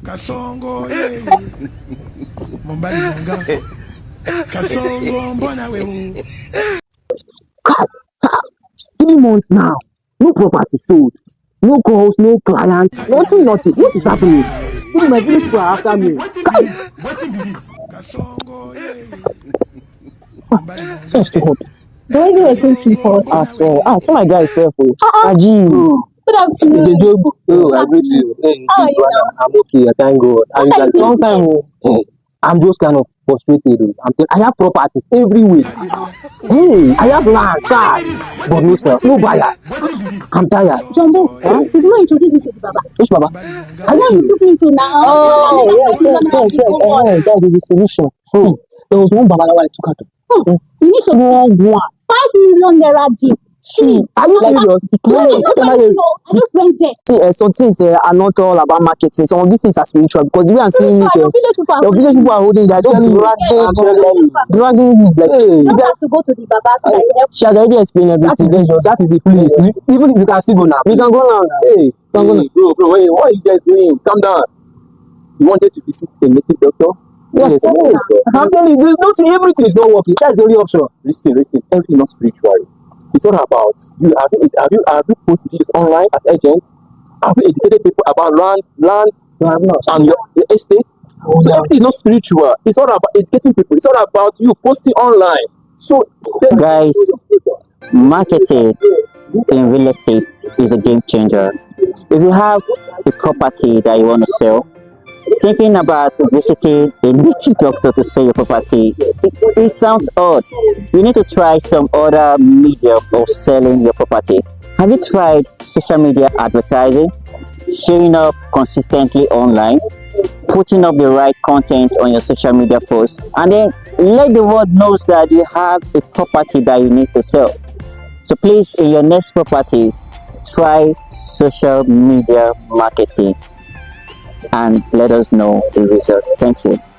Kasongo, yeah. Mumbali munga. Kasongo, mbona wewe. 3 months now. No property sold. No calls, no clients, nothing. What is happening? Even my village people are after me. Kasongo, yeah. Just to hope. Why do you see for us? As well. See my guy self. Aji. Good afternoon. I greet you. How are you now? I'm okay. Thank God. What are you Long time. I'm just kind of frustrated. I have properties everywhere. Hey, I have land, cars, but no sales, no buyers. I'm tired. Jumbo, did you introduce me to the Baba? Which Baba? I know you took me to now. Yes. That is the solution. There was one Baba that I took her to. You need to Strong one. 5 million naira deep. Are you serious? I just went there. See, some things are not all about marketing. Some of these things are spiritual because we are seeing it. Your village people are holding that. Don't dragging you like. You don't have to go to the Baba so that you help. She has already explained everything. That is the place. Even if you can still go now. We can go now. Hey, bro, wait, what are you guys doing? Calm down. You wanted to visit a native doctor? Yes. I'm telling you, there's nothing. Everything is not working. That's the only option. Listen. Everything not spiritual. It's all about you. Have you posted videos online as agents? Have you educated people about land and your estate? So everything is not spiritual. It's all about educating people. It's all about you posting online. So guys, marketing in real estate is a game changer. If you have a property that you want to sell, thinking about visiting a native doctor to sell your property, it sounds odd. You need to try some other media of selling your property. Have you tried social media advertising? Showing up consistently online, putting up the right content on your social media posts, and then let the world knows that you have a property that you need to sell. So please, in your next property, try social media marketing and let us know the results. Thank you.